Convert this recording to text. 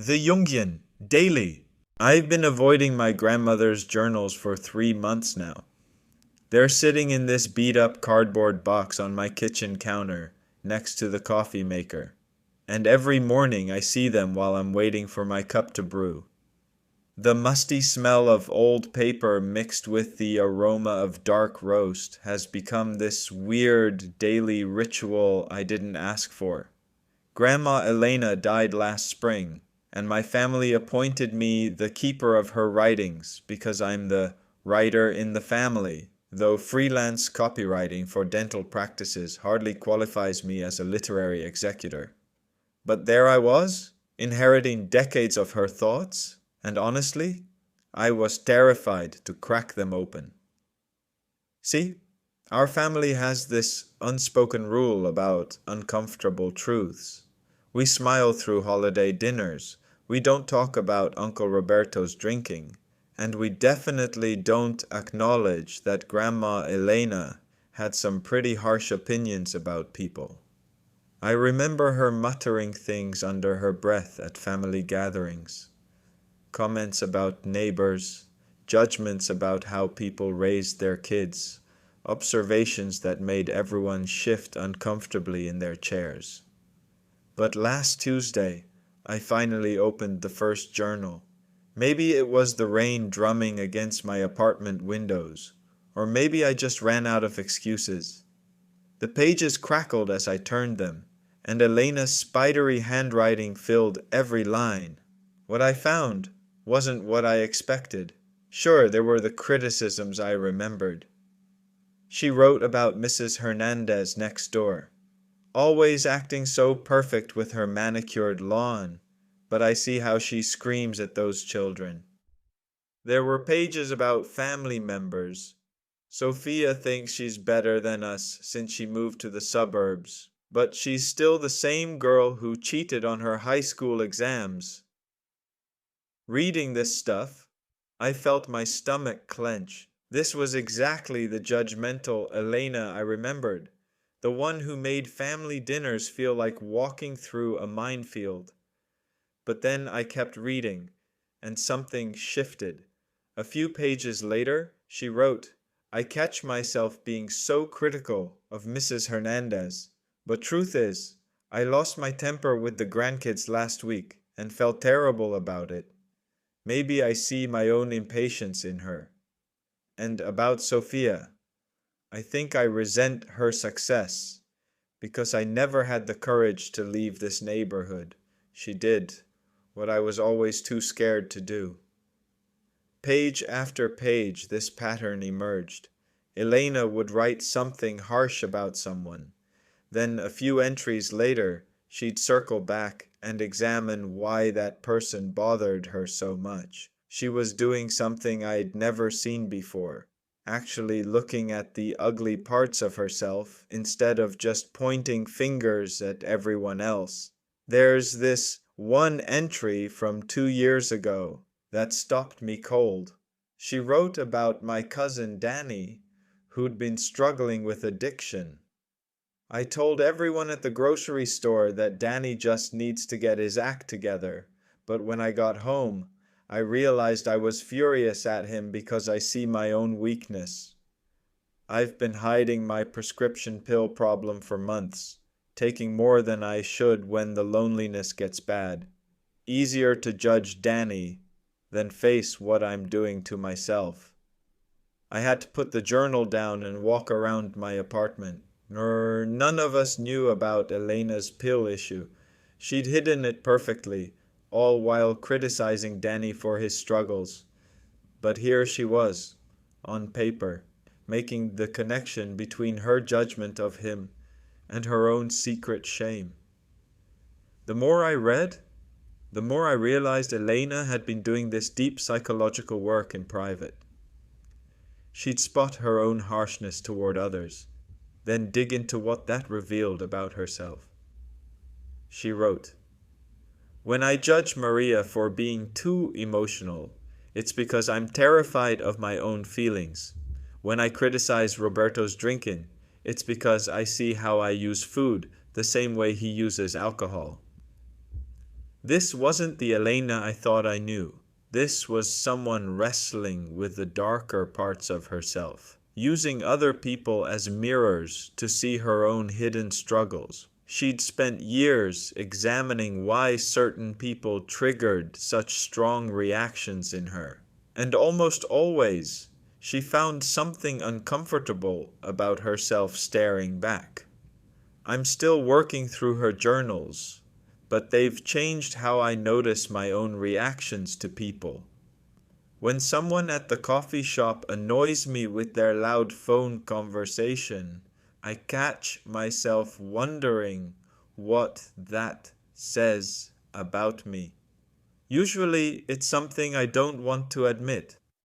The Jungian, daily. I've been avoiding my grandmother's journals for 3 months now. They're sitting in this beat-up cardboard box on my kitchen counter, next to the coffee maker. And every morning I see them while I'm waiting for my cup to brew. The musty smell of old paper mixed with the aroma of dark roast has become this weird daily ritual I didn't ask for. Grandma Elena died last spring, and my family appointed me the keeper of her writings because I'm the writer in the family, though freelance copywriting for dental practices hardly qualifies me as a literary executor. But there I was, inheriting decades of her thoughts, and honestly, I was terrified to crack them open. See, our family has this unspoken rule about uncomfortable truths. We smile through holiday dinners, we don't talk about Uncle Roberto's drinking, and we definitely don't acknowledge that Grandma Elena had some pretty harsh opinions about people. I remember her muttering things under her breath at family gatherings. Comments about neighbors, judgments about how people raised their kids, observations that made everyone shift uncomfortably in their chairs. But last Tuesday, I finally opened the first journal. Maybe it was the rain drumming against my apartment windows, or maybe I just ran out of excuses. The pages crackled as I turned them, and Elena's spidery handwriting filled every line. What I found wasn't what I expected. Sure, there were the criticisms I remembered. She wrote about Mrs. Hernandez next door, always acting so perfect with her manicured lawn, but I see how she screams at those children. There were pages about family members. Sophia thinks she's better than us since she moved to the suburbs, but she's still the same girl who cheated on her high school exams. Reading this stuff, I felt my stomach clench. This was exactly the judgmental Elena I remembered, the one who made family dinners feel like walking through a minefield. But then I kept reading, and something shifted. A few pages later, she wrote, I catch myself being so critical of Mrs. Hernandez, but truth is, I lost my temper with the grandkids last week and felt terrible about it. Maybe I see my own impatience in her. And about Sophia, I think I resent her success because I never had the courage to leave this neighborhood. She did what I was always too scared to do. Page after page, this pattern emerged. Elena would write something harsh about someone. Then a few entries later, she'd circle back and examine why that person bothered her so much. She was doing something I'd never seen before, actually looking at the ugly parts of herself instead of just pointing fingers at everyone else. There's this one entry from 2 years ago that stopped me cold. She wrote about my cousin Danny, who'd been struggling with addiction. I told everyone at the grocery store that Danny just needs to get his act together, but when I got home, I realized I was furious at him because I see my own weakness. I've been hiding my prescription pill problem for months, taking more than I should when the loneliness gets bad. Easier to judge Danny than face what I'm doing to myself. I had to put the journal down and walk around my apartment. None of us knew about Elena's pill issue. She'd hidden it perfectly, all while criticizing Danny for his struggles. But here she was, on paper, making the connection between her judgment of him and her own secret shame. The more I read, the more I realized Elena had been doing this deep psychological work in private. She'd spot her own harshness toward others, then dig into what that revealed about herself. She wrote, When I judge Maria for being too emotional, it's because I'm terrified of my own feelings. When I criticize Roberto's drinking, it's because I see how I use food the same way he uses alcohol. This wasn't the Elena I thought I knew. This was someone wrestling with the darker parts of herself, using other people as mirrors to see her own hidden struggles. She'd spent years examining why certain people triggered such strong reactions in her. And almost always, she found something uncomfortable about herself staring back. I'm still working through her journals, but they've changed how I notice my own reactions to people. When someone at the coffee shop annoys me with their loud phone conversation, I catch myself wondering what that says about me. Usually, it's something I don't want to admit.